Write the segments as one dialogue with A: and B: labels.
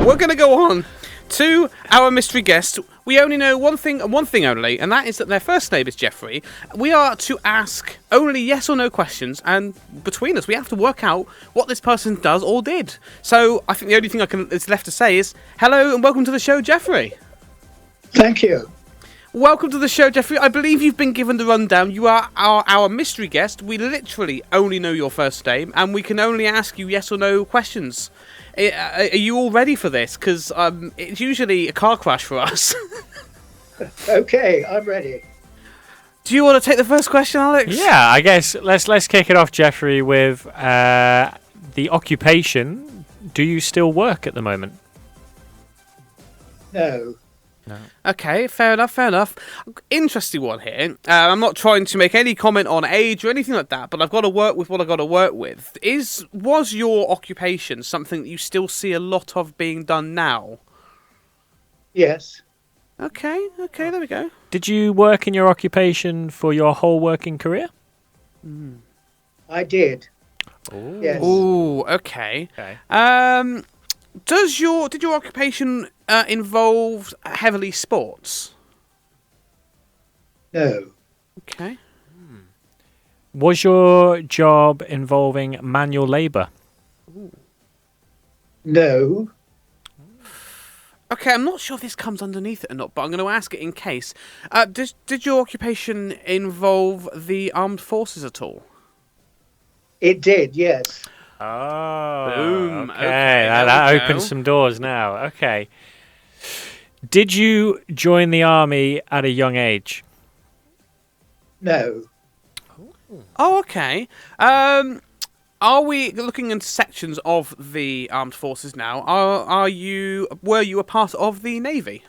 A: we're going to go on to our mystery guest. We only know one thing and one thing only, and that is that their first name is Jeffrey. We are to ask only yes or no questions, and between us, we have to work out what this person does or did. So I think the only thing is left to say is hello and welcome to the show, Jeffrey.
B: Thank you.
A: Welcome to the show, Jeffrey. I believe you've been given the rundown. You are our mystery guest. We literally only know your first name, and we can only ask you yes or no questions. Are you all ready for this? Because it's usually a car crash for us.
B: Okay, I'm ready.
A: Do you want to take the first question, Alex?
C: Yeah, I guess let's kick it off, Jeffrey, with the occupation. Do you still work at the moment?
B: No.
A: Okay, fair enough. Interesting one here. I'm not trying to make any comment on age or anything like that, but I've got to work with what I've got to work with. Was your occupation something that you still see a lot of being done now?
B: Yes.
A: Okay, there we go.
C: Did you work in your occupation for your whole working career?
B: I did.
C: Ooh.
B: Yes.
A: Ooh, okay. Did your occupation involve heavily sports?
B: No.
A: Okay.
C: Was your job involving manual labour?
B: No.
A: Okay, I'm not sure if this comes underneath it or not, but I'm going to ask it in case. Did your occupation involve the armed forces at all?
B: It did, yes.
C: Oh,
A: Boom.
C: Okay,
A: Okay,
C: that
A: there we
C: opens
A: go.
C: some doors now. Okay. Did you join the army at a young age?
B: No.
A: Oh, okay. Are we looking into sections of the armed forces now? Were you a part of the Navy?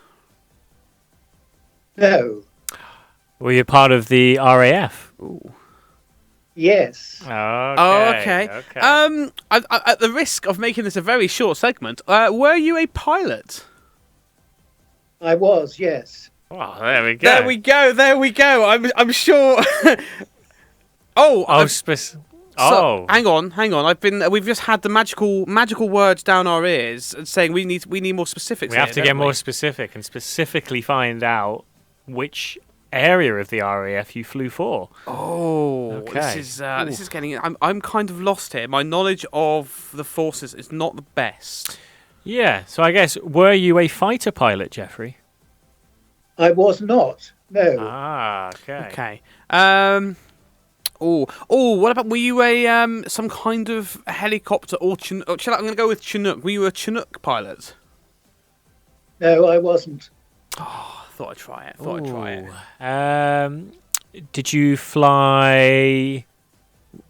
B: No.
C: Were you part of the RAF?
A: Ooh.
B: Yes.
C: Okay.
A: Oh, okay. At the risk of making this a very short segment, were you a pilot?
B: I was, yes.
C: Oh, there we go.
A: There we go. I'm sure. Hang on. We've just had the magical words down our ears and saying we need more specifics.
C: We have to get more specific and specifically find out which area of the RAF you flew for.
A: Oh,
C: okay.
A: This is getting. I'm kind of lost here. My knowledge of the forces is not the best.
C: Yeah. So I guess were you a fighter pilot, Jeffrey?
B: I was not. No.
C: Ah, okay.
A: Okay. What about, were you a some kind of helicopter or I'm going to go with Chinook. Were you a Chinook pilot?
B: No, I wasn't.
A: Oh, thought I'd try it.
C: Did you fly?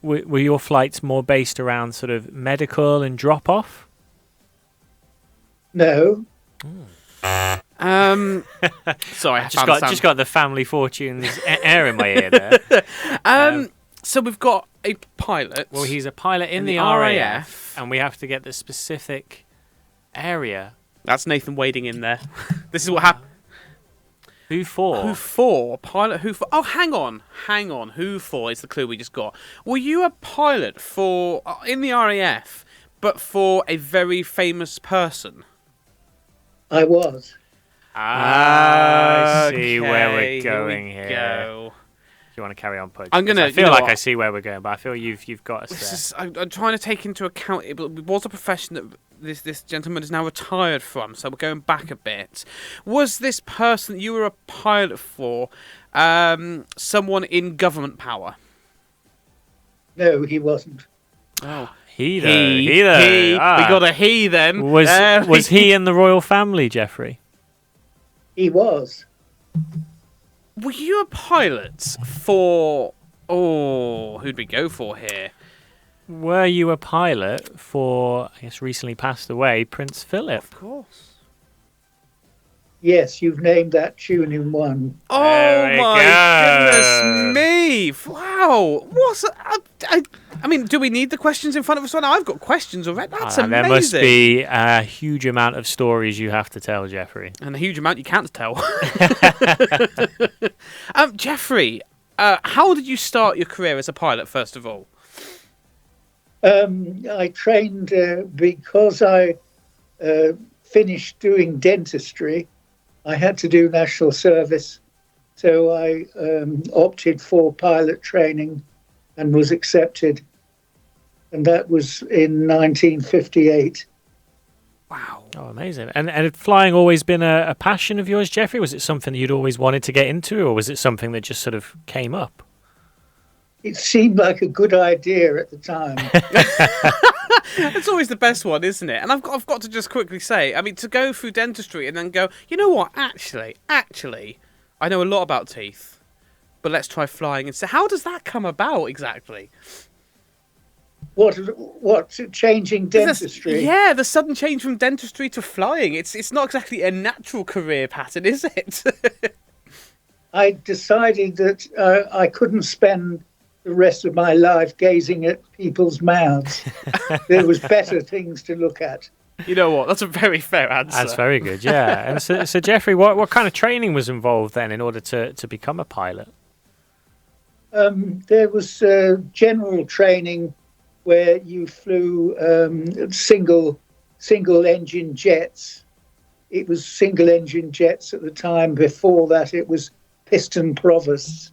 C: Were your flights more based around sort of medical and drop off?
B: No.
A: Sorry, I
C: just got the family fortunes air in my ear there.
A: So we've got a pilot.
C: Well, he's a pilot in the RAF, and we have to get the specific area.
A: That's Nathan wading in there. This is what happened.
C: Who for?
A: Who for? Pilot who for? Oh, hang on. Who for is the clue we just got. Were you a pilot for in the RAF, but for a very famous person?
B: I was.
C: I see where we're going
A: here.
C: Go. Do you want to carry on, Pudge?
A: I
C: feel like I see where we're going, but I feel you've got us there.
A: I'm trying to take into account it was a profession that this gentleman is now retired from, so we're going back a bit. Was this person that you were a pilot for someone in government power?
B: No, he wasn't.
A: Oh,
C: He.
A: We got a he then.
C: Was he in the royal family, Jeffrey?
B: He was.
A: Were you a pilot for... Oh, who'd we go for here?
C: Were you a pilot for, I guess, recently passed away, Prince Philip?
A: Of course.
B: Yes, you've named that tune in one.
A: Oh my goodness me! Wow, I mean, do we need the questions in front of us right now? I've got questions already. That's amazing.
C: There must be a huge amount of stories you have to tell, Jeffrey,
A: and a huge amount you can't tell. Jeffrey, how did you start your career as a pilot? First of all,
B: I trained because I finished doing dentistry, I had to do national service. So I opted for pilot training and was accepted. And that was in 1958.
A: Wow.
C: Oh, amazing. And had flying always been a passion of yours, Jeffrey? Was it something that you'd always wanted to get into, or was it something that just sort of came up?
B: It seemed like a good idea at the time.
A: It's always the best one, isn't it? And I've got to just quickly say, I mean, to go through dentistry and then go, you know what, actually, I know a lot about teeth, but let's try flying instead. How does that come about exactly?
B: What changing dentistry?
A: Yeah, the sudden change from dentistry to flying. It's not exactly a natural career pattern, is it?
B: I decided that I couldn't spend the rest of my life gazing at people's mouths. There was better things to look at.
A: You know what? That's a very fair answer.
C: That's very good, yeah. And so Jeffrey, what kind of training was involved then in order to become a pilot?
B: There was general training where you flew single engine jets. It was single engine jets at the time. Before that, it was piston provosts.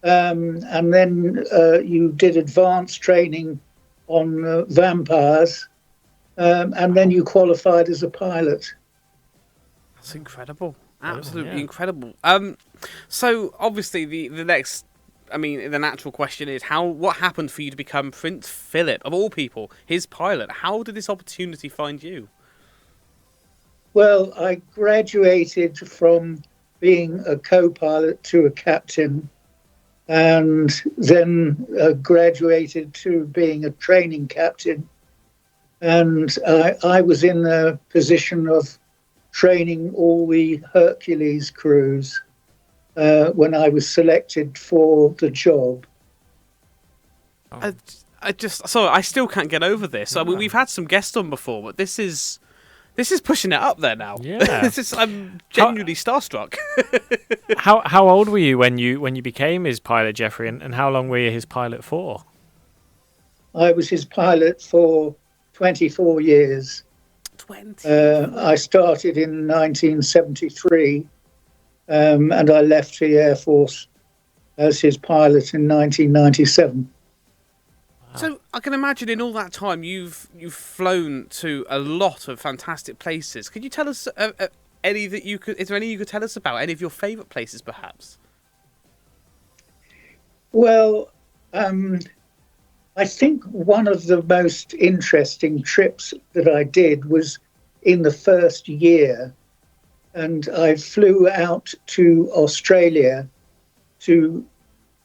B: And then you did advanced training on vampires, and then you qualified as a pilot.
A: That's incredible. Absolutely
C: yeah.
A: incredible. So obviously the next, I mean, the natural question is what happened for you to become Prince Philip, of all people, his pilot? How did this opportunity find you?
B: Well, I graduated from being a co-pilot to a captain, and then graduated to being a training captain. And I was in the position of training all the Hercules crews when I was selected for the job.
A: I still can't get over this. I mean, we've had some guests on before, but this is pushing it up there now.
C: Yeah.
A: I'm genuinely starstruck.
C: How old were you when you became his pilot, Jeffrey, and how long were you his pilot for?
B: I was his pilot for 24 years.
A: 20.
B: I started in 1973, and I left the Air Force as his pilot in 1997.
A: So I can imagine in all that time you've flown to a lot of fantastic places. Could you tell us any that you could? Is there any you could tell us about? Any of your favourite places, perhaps?
B: Well, I think one of the most interesting trips that I did was in the first year, and I flew out to Australia to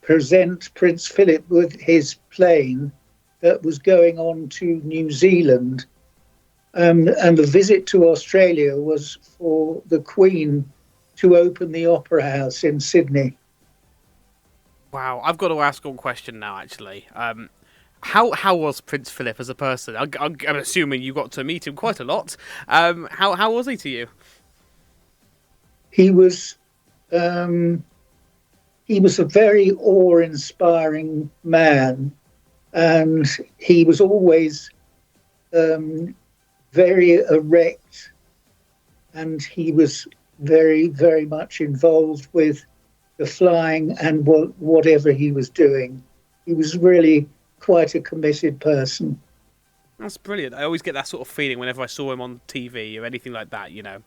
B: present Prince Philip with his plane that was going on to New Zealand. And the visit to Australia was for the Queen to open the Opera House in Sydney.
A: Wow, I've got to ask one question now, actually. How was Prince Philip as a person? I'm assuming you got to meet him quite a lot. How was he to you?
B: He was a very awe-inspiring man, and he was always very erect, and he was very, very much involved with the flying and whatever he was doing. He was really quite a committed person.
A: That's brilliant. I always get that sort of feeling whenever I saw him on TV or anything like that, you know.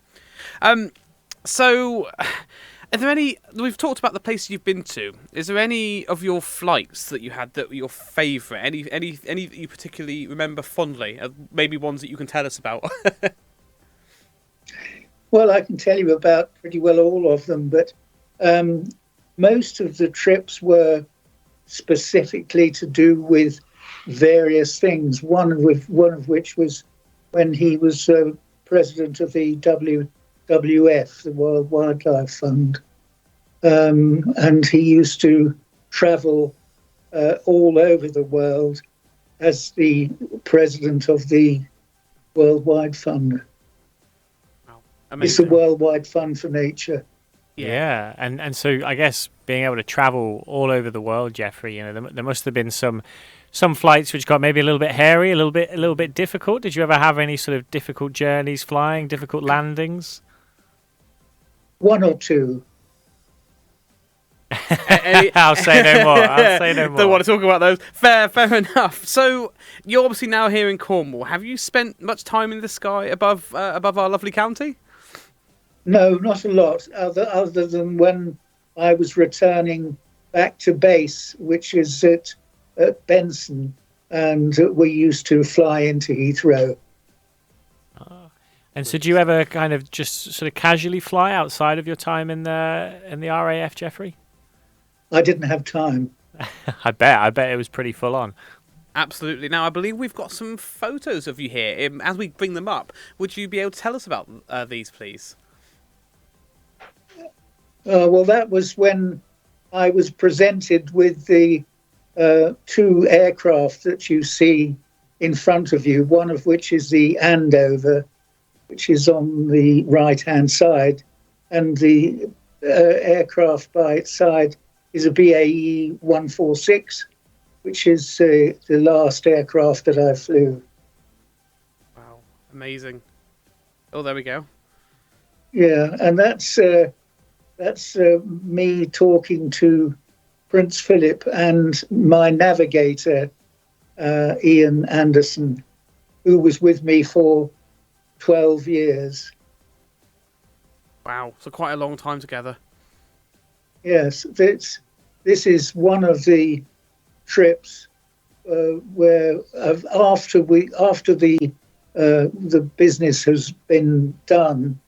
A: So, are there any? We've talked about the places you've been to. Is there any of your flights that you had that were your favourite? Any that you particularly remember fondly? Maybe ones that you can tell us about.
B: Well, I can tell you about pretty well all of them, but most of the trips were specifically to do with various things. One of which was when he was president of the WWF, the World Wildlife Fund, and he used to travel all over the world as the president of the Worldwide Fund.
A: Amazing.
B: It's a worldwide fund for nature.
C: Yeah, and so I guess being able to travel all over the world, Jeffrey, you know, there must have been some some flights which got maybe a little bit hairy, a little bit difficult. Did you ever have any sort of difficult journeys flying, difficult landings?
B: One or two.
C: I'll say no more. I'll say no more.
A: Don't want to talk about those. Fair enough. So you're obviously now here in Cornwall. Have you spent much time in the sky above our lovely county?
B: No, not a lot, other than when I was returning back to base, which is at Benson, and we used to fly into Heathrow.
C: And so do you ever kind of just sort of casually fly outside of your time in the RAF, Jeffrey?
B: I didn't have time.
C: I bet it was pretty full on.
A: Absolutely. Now, I believe we've got some photos of you here. As we bring them up, would you be able to tell us about these, please?
B: Well, that was when I was presented with the two aircraft that you see in front of you, one of which is the Andover, which is on the right-hand side, and the aircraft by its side is a BAE 146, which is the last aircraft that I flew.
A: Wow, amazing. Oh, there we go.
B: Yeah, and that's me talking to Prince Philip and my navigator, Ian Anderson, who was with me for 12 years.
A: Wow, so quite a long time together.
B: Yes, this is one of the trips where after the business has been done,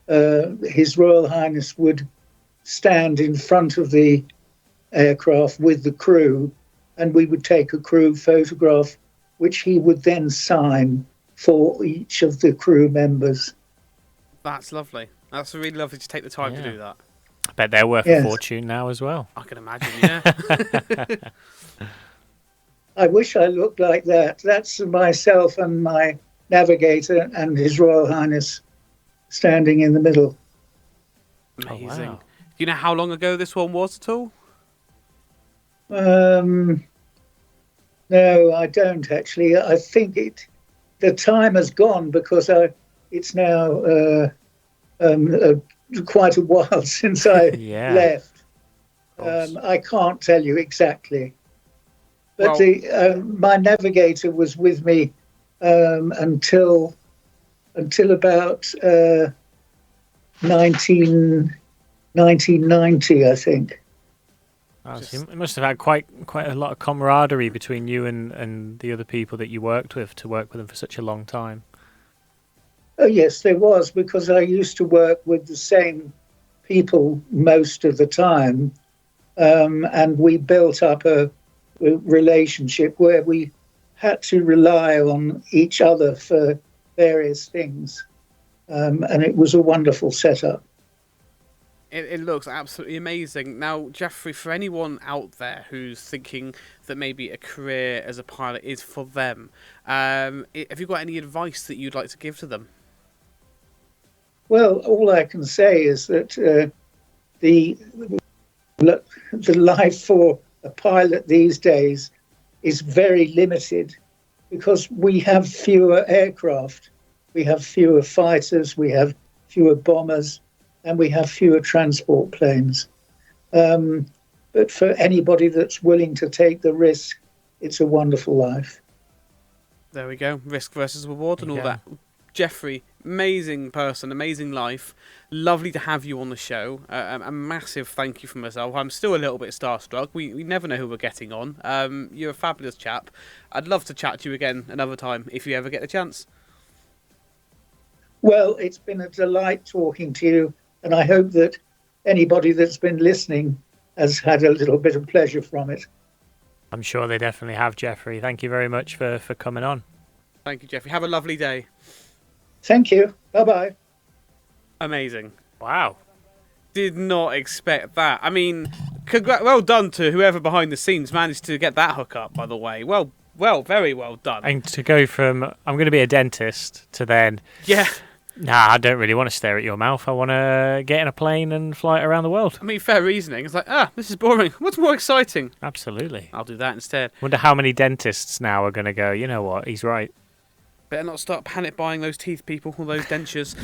B: His Royal Highness would stand in front of the aircraft with the crew, and we would take a crew photograph, which he would then sign for each of the crew members.
A: That's lovely. That's really lovely to take the time to do that.
C: I bet they're worth a fortune now as well.
A: I can imagine, yeah.
B: I wish I looked like that. That's myself and my navigator and His Royal Highness standing in the middle.
A: Amazing.
C: Oh, wow.
A: Do you know how long ago this one was at all?
B: No, I don't actually. I think the time has gone because it's now quite a while since I left. I can't tell you exactly. But my navigator was with me until about 1990, I think.
C: Oh, so you must have had quite a lot of camaraderie between you and the other people that you worked with to work with them for such a long time.
B: Oh, yes, there was, because I used to work with the same people most of the time, and we built up a relationship where we had to rely on each other for various things, and it was a wonderful setup.
A: It looks absolutely amazing. Now, Jeffrey, for anyone out there who's thinking that maybe a career as a pilot is for them, have you got any advice that you'd like to give to them?
B: Well, all I can say is that the life for a pilot these days is very limited because we have fewer aircraft, we have fewer fighters, we have fewer bombers, and we have fewer transport planes. But for anybody that's willing to take the risk, it's a wonderful life.
A: There we go. Risk versus reward and all that. Jeffrey, amazing person, amazing life. Lovely to have you on the show. A massive thank you from myself. I'm still a little bit starstruck. We never know who we're getting on. You're a fabulous chap. I'd love to chat to you again another time if you ever get the chance.
B: Well, it's been a delight talking to you, and I hope that anybody that's been listening has had a little bit of pleasure from it.
C: I'm sure they definitely have, Jeffrey. Thank you very much for coming on. Thank
A: you, Jeffrey. Have a lovely day.
B: Thank you. Bye-bye.
A: Amazing.
C: Wow.
A: Did not expect that. I mean, well done to whoever behind the scenes managed to get that hook up, by the way. Well, very well done.
C: And to go from, I'm going to be a dentist, to then...
A: Yeah.
C: Nah, I don't really want to stare at your mouth. I want to get in a plane and fly it around the world.
A: I mean, fair reasoning. It's like, this is boring. What's more exciting?
C: Absolutely.
A: I'll do that instead.
C: Wonder how many dentists now are going to go, you know what, he's right.
A: Better not start panic buying those teeth, people, or those dentures.